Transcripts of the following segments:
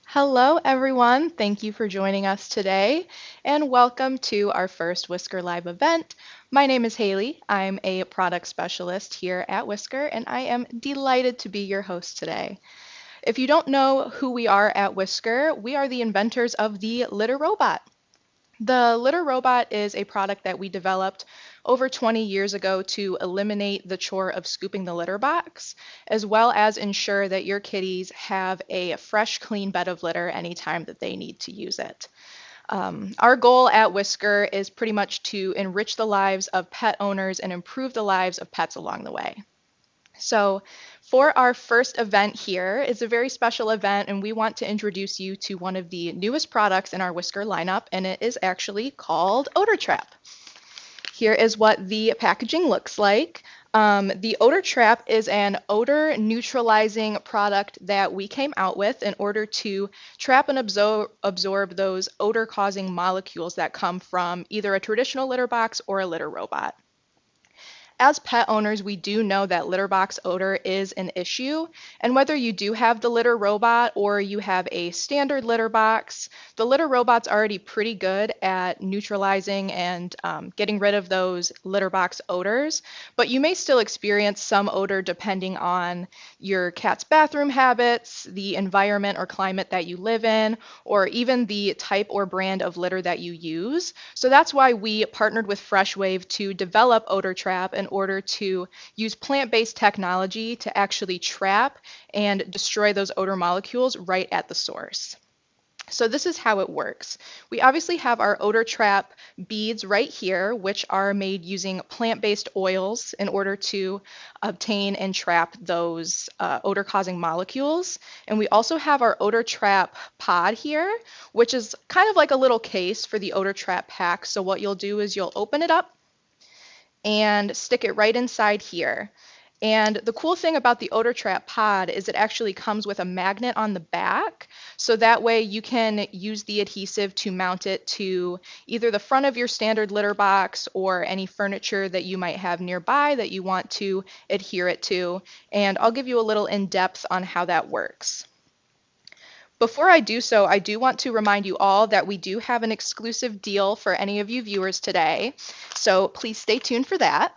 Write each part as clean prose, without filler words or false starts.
Hello, everyone. Thank you for joining us today, and welcome to our first Whisker Live event. My name is Haley. I'm a product specialist here at Whisker, and I am delighted to be your host today. If you don't know who we are at Whisker, we are the inventors of the litter robot. The litter robot is a product that we developed over 20 years ago to eliminate the chore of scooping the litter box, as well as ensure that your kitties have a fresh, clean bed of litter anytime that they need to use it. Our goal at Whisker is pretty much to enrich the lives of pet owners and improve the lives of pets along the way. So, for our first event here, it's a very special event, and we want to introduce you to one of the newest products in our Whisker lineup, and it is actually called Odor Trap. Here is what the packaging looks like. The Odor Trap is an odor neutralizing product that we came out with in order to trap and absorb those odor causing molecules that come from either a traditional litter box or a litter robot. As pet owners, we do know that litter box odor is an issue, and whether you do have the litter robot or you have a standard litter box, the litter robot's already pretty good at neutralizing and getting rid of those litter box odors, but you may still experience some odor depending on your cat's bathroom habits, the environment or climate that you live in, or even the type or brand of litter that you use. So that's why we partnered with FreshWave to develop OdorTrap in order to use plant-based technology to actually trap and destroy those odor molecules right at the source. So this is how it works. We obviously have our Odor Trap beads right here, which are made using plant-based oils in order to obtain and trap those odor-causing molecules. And we also have our Odor Trap pod here, which is kind of like a little case for the Odor Trap pack. So what you'll do is you'll open it up and stick it right inside here. And the cool thing about the Odor Trap pod is it actually comes with a magnet on the back, so that way you can use the adhesive to mount it to either the front of your standard litter box or any furniture that you might have nearby that you want to adhere it to. And I'll give you a little in-depth on how that works. Before I do so, I do want to remind you all that we do have an exclusive deal for any of you viewers today, so please stay tuned for that.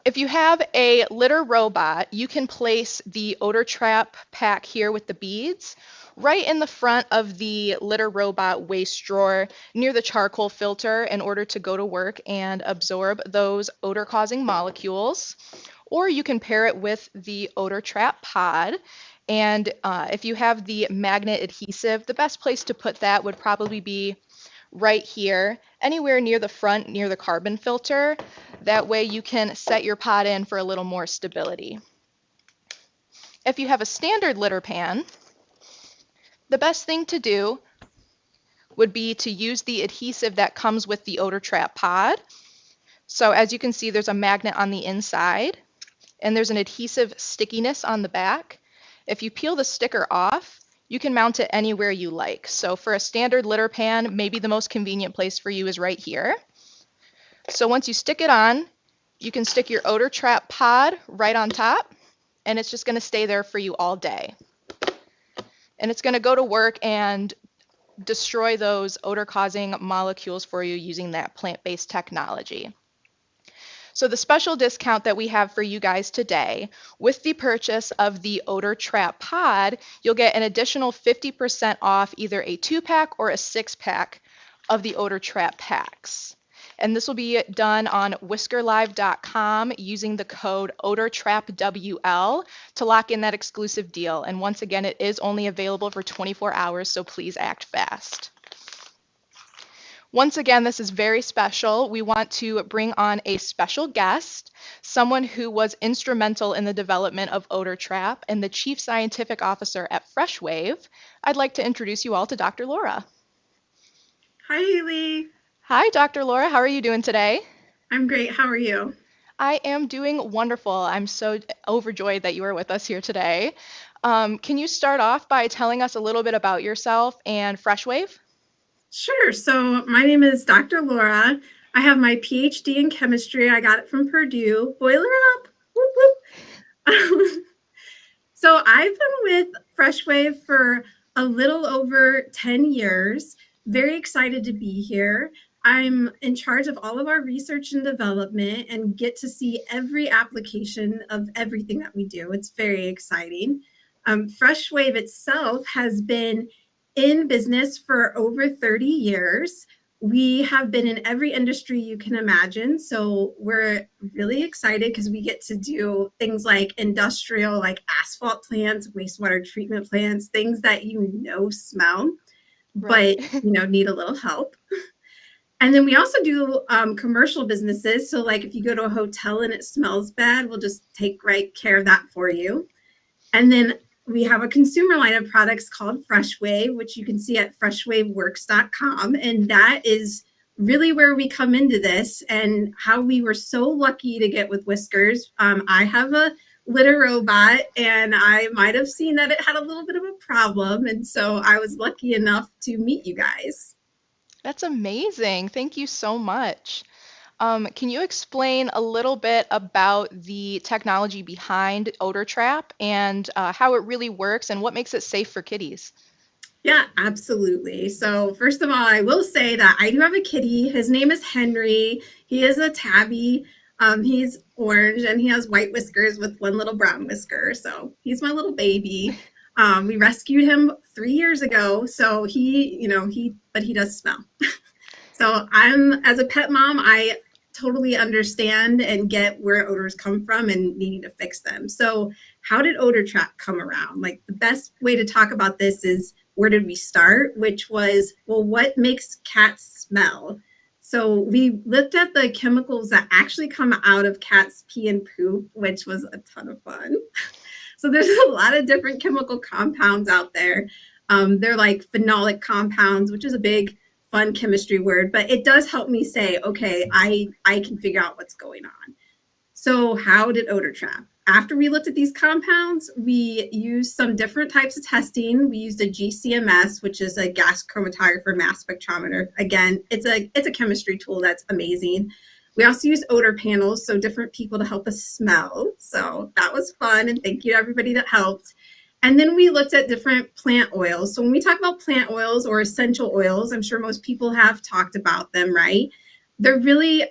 If you have a litter robot, you can place the Odor Trap pack here with the beads right in the front of the litter robot waste drawer near the charcoal filter in order to go to work and absorb those odor-causing molecules. Or you can pair it with the Odor Trap pod. And if you have the magnet adhesive, the best place to put that would probably be right here, anywhere near the front, near the carbon filter. That way you can set your pod in for a little more stability. If you have a standard litter pan, the best thing to do would be to use the adhesive that comes with the Odor Trap pod. So as you can see, there's a magnet on the inside, and there's an adhesive stickiness on the back. If you peel the sticker off, you can mount it anywhere you like. So for a standard litter pan, maybe the most convenient place for you is right here. So once you stick it on, you can stick your Odor Trap pod right on top, and it's just going to stay there for you all day. And it's going to go to work and destroy those odor-causing molecules for you using that plant-based technology. So the special discount that we have for you guys today, with the purchase of the Odor Trap pod, you'll get an additional 50% off either a 2-pack or a 6-pack of the Odor Trap packs. And this will be done on whiskerlive.com using the code OdorTrapWL to lock in that exclusive deal. And once again, it is only available for 24 hours, so please act fast. Once again, this is very special. We want to bring on a special guest, someone who was instrumental in the development of Odor Trap and the Chief Scientific Officer at FreshWave. I'd like to introduce you all to Dr. Laura. Hi, Haley. Hi, Dr. Laura. How are you doing today? I'm great. How are you? I am doing wonderful. I'm so overjoyed that you are with us here today. Can you start off by telling us a little bit about yourself and FreshWave? Sure. So my name is Dr. Laura. I have my PhD in chemistry. I got it from Purdue. Boiler up. Whoop, whoop. So I've been with FreshWave for A little over 10 years. Very excited to be here. I'm in charge of all of our research and development and get to see every application of everything that we do. It's very exciting. FreshWave itself has been in business for over 30 years. We have been in every industry you can imagine. So we're really excited because we get to do things like industrial, like asphalt plants, wastewater treatment plants, things that smell, Right. but need a little help. And then we also do commercial businesses. So like if you go to a hotel and it smells bad, we'll just take right care of that for you. And then we have a consumer line of products called FreshWave, which you can see at freshwaveworks.com. And that is really where we come into this and how we were so lucky to get with Whiskers. I have a litter robot, and I might have seen that it had a little bit of a problem. And so I was lucky enough to meet you guys. That's amazing. Thank you so much. Can you explain a little bit about the technology behind Odor Trap and how it really works and what makes it safe for kitties? Yeah, absolutely. So, first of all, I will say that I do have a kitty. His name is Henry. He is a tabby. He's orange and he has white whiskers with one little brown whisker. So, he's my little baby. We rescued him 3 years ago. So, but he does smell. So, as a pet mom, I totally understand and get where odors come from and needing to fix them. So, how did Odor Trap come around? Like, the best way to talk about this is where did we start? Which was, well, what makes cats smell? So we looked at the chemicals that actually come out of cats' pee and poop, which was a ton of fun. So there's a lot of different chemical compounds out there. They're like phenolic compounds, which is a big, fun chemistry word, but it does help me say, okay, I can figure out what's going on. So how did Odor Trap? After we looked at these compounds, we used some different types of testing. We used a GCMS, which is a gas chromatographer mass spectrometer. Again, it's a chemistry tool that's amazing. We also used odor panels, so different people to help us smell. So that was fun, and thank you to everybody that helped. And then we looked at different plant oils. So when we talk about plant oils or essential oils, I'm sure most people have talked about them, right? They're really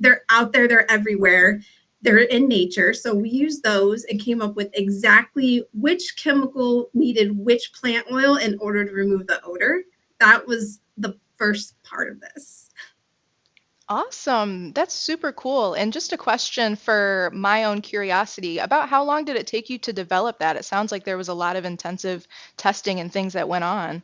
they're out there, they're everywhere, they're in nature. So we used those and came up with exactly which chemical needed which plant oil in order to remove the odor. That was the first part of this. Awesome. That's super cool. And just a question for my own curiosity about how long did it take you to develop that? It sounds like there was a lot of intensive testing and things that went on.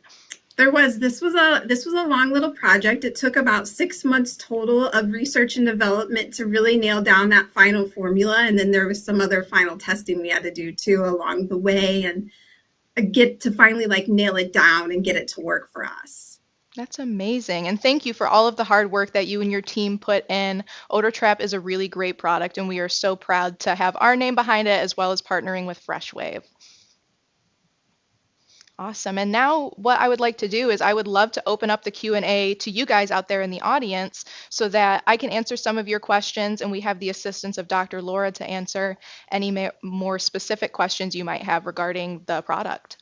This was a long little project. It took about 6 months total of research and development to really nail down that final formula. And then there was some other final testing we had to do too along the way and get to finally like nail it down and get it to work for us. That's amazing. And thank you for all of the hard work that you and your team put in. Odor Trap is a really great product, and we are so proud to have our name behind it as well as partnering with FreshWave. Awesome. And now what I would like to do is I would love to open up the Q&A to you guys out there in the audience so that I can answer some of your questions and we have the assistance of Dr. Laura to answer any more specific questions you might have regarding the product.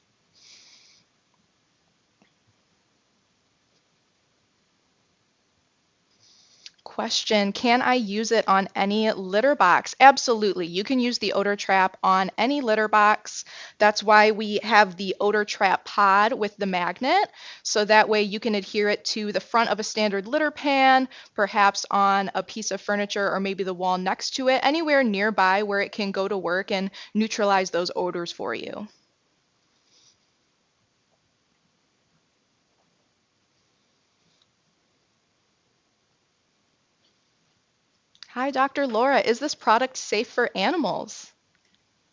Question, can I use it on any litter box? Absolutely. You can use the Odor Trap on any litter box. That's why we have the Odor Trap pod with the magnet. So that way you can adhere it to the front of a standard litter pan, perhaps on a piece of furniture or maybe the wall next to it, anywhere nearby where it can go to work and neutralize those odors for you. Hi, Dr. Laura. Is this product safe for animals?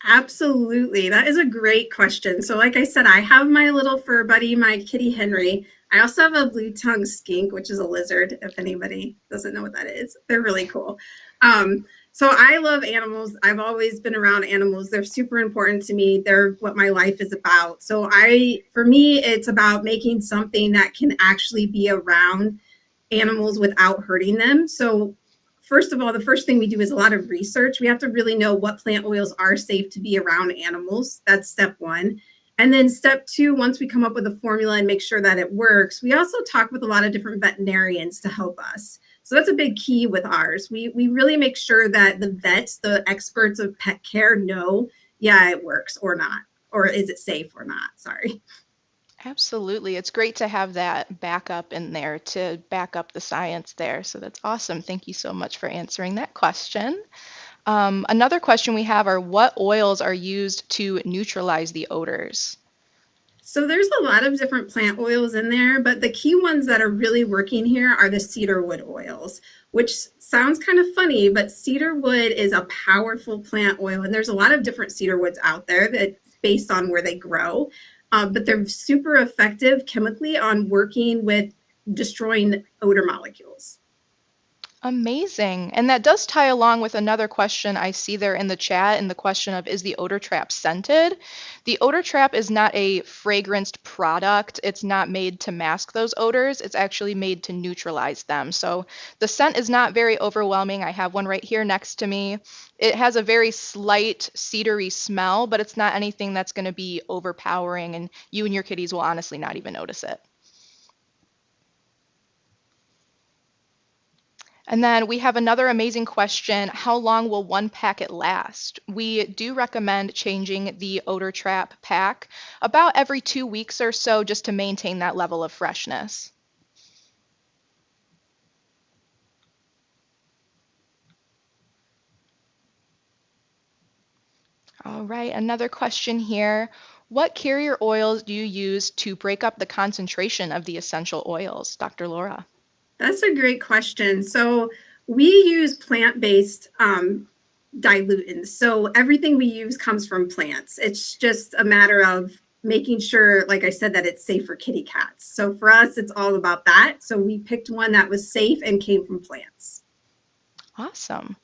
Absolutely. That is a great question. So, like I said, I have my little fur buddy, my kitty Henry. I also have a blue tongue skink, which is a lizard, if anybody doesn't know what that is. They're really cool. So, I love animals. I've always been around animals. They're super important to me. They're what my life is about. So, for me, it's about making something that can actually be around animals without hurting them. So, first of all, the first thing we do is a lot of research. We have to really know what plant oils are safe to be around animals. That's step one. And then step two, once we come up with a formula and make sure that it works, we also talk with a lot of different veterinarians to help us. So that's a big key with ours. We really make sure that the vets, the experts of pet care, know, yeah, it works or not, or is it safe or not? Sorry. Absolutely. It's great to have that backup in there to back up the science there. So that's awesome. Thank you so much for answering that question. Another question we have are what oils are used to neutralize the odors? So there's a lot of different plant oils in there, but the key ones that are really working here are the cedarwood oils, which sounds kind of funny, but cedarwood is a powerful plant oil, and there's a lot of different cedarwoods out there that based on where they grow, but they're super effective chemically on working with destroying odor molecules. Amazing. And that does tie along with another question I see there in the chat, and the question of is the odor trap scented? The odor trap is not a fragranced product. It's not made to mask those odors. It's actually made to neutralize them. So the scent is not very overwhelming. I have one right here next to me. It has a very slight cedary smell, but it's not anything that's going to be overpowering, and you and your kitties will honestly not even notice it. And then we have another amazing question. How long will one packet last? We do recommend changing the Odor Trap pack about every 2 weeks or so just to maintain that level of freshness. All right, another question here. What carrier oils do you use to break up the concentration of the essential oils, Dr. Laura? That's a great question. So we use plant-based dilutants. So everything we use comes from plants. It's just a matter of making sure, like I said, that it's safe for kitty cats. So for us, it's all about that. So we picked one that was safe and came from plants. Awesome.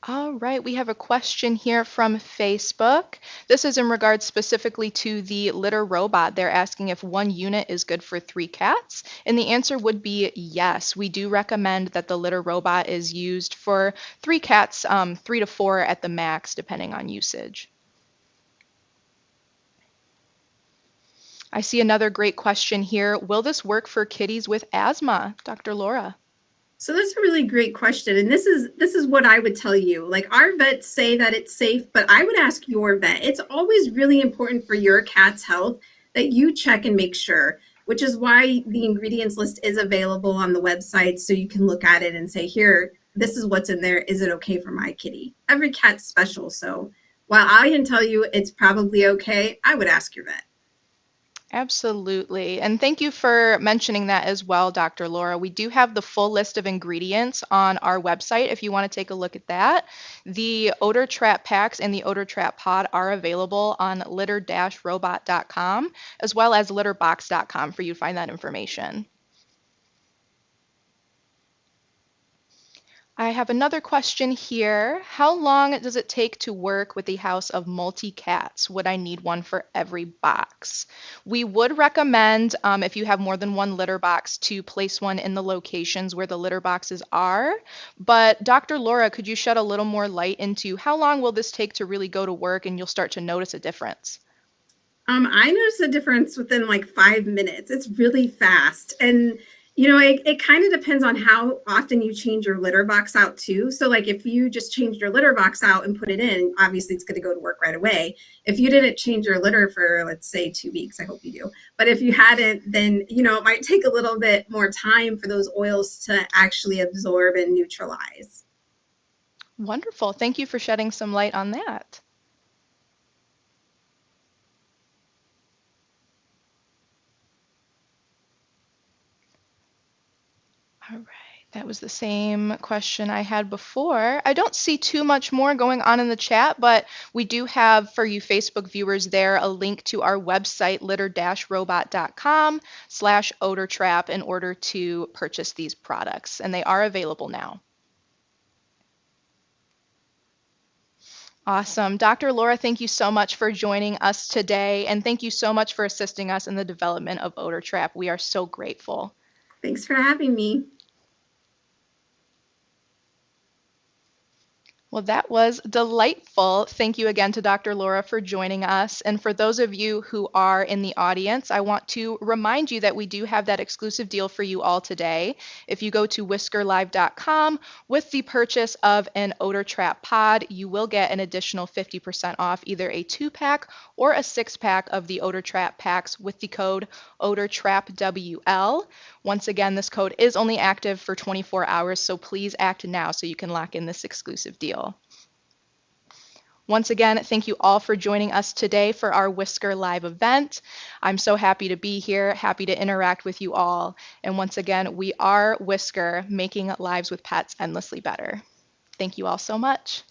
All right, we have a question here from Facebook. This is in regards specifically to the litter robot. They're asking if one unit is good for 3 cats, and the answer would be yes. We do recommend that the litter robot is used for 3 cats, 3 to 4 at the max, depending on usage. I see another great question here. Will this work for kitties with asthma, Dr. Laura? So that's a really great question. And this is what I would tell you. Like our vets say that it's safe, but I would ask your vet. It's always really important for your cat's health that you check and make sure, which is why the ingredients list is available on the website so you can look at it and say, here, this is what's in there. Is it okay for my kitty? Every cat's special. So while I can tell you it's probably okay, I would ask your vet. Absolutely. And thank you for mentioning that as well, Dr. Laura. We do have the full list of ingredients on our website if you want to take a look at that. The Odor Trap packs and the Odor Trap pod are available on litter-robot.com as well as litterbox.com for you to find that information. I have another question here. How long does it take to work with a house of multi-cats? Would I need one for every box? We would recommend, if you have more than one litter box, to place one in the locations where the litter boxes are. But Dr. Laura, could you shed a little more light into how long will this take to really go to work and you'll start to notice a difference? I noticed a difference within like 5 minutes. It's really fast. And, it kind of depends on how often you change your litter box out too. So, like, if you just changed your litter box out and put it in, obviously it's going to go to work right away. If you didn't change your litter for, let's say, 2 weeks, I hope you do. But if you hadn't, then, it might take a little bit more time for those oils to actually absorb and neutralize. Wonderful. Thank you for shedding some light on that. All right. That was the same question I had before. I don't see too much more going on in the chat, but we do have for you Facebook viewers there a link to our website, litter-robot.com/odortrap in order to purchase these products, and they are available now. Awesome. Dr. Laura, thank you so much for joining us today, and thank you so much for assisting us in the development of Odor Trap. We are so grateful. Thanks for having me. Well, that was delightful. Thank you again to Dr. Laura for joining us. And for those of you who are in the audience, I want to remind you that we do have that exclusive deal for you all today. If you go to whiskerlive.com with the purchase of an Odor Trap pod, you will get an additional 50% off either a 2-pack or a 6-pack of the Odor Trap packs with the code OdorTrapWL. Once again, this code is only active for 24 hours, so please act now so you can lock in this exclusive deal. Once again, thank you all for joining us today for our Whisker Live event. I'm so happy to be here, happy to interact with you all. And once again, we are Whisker, making lives with pets endlessly better. Thank you all so much.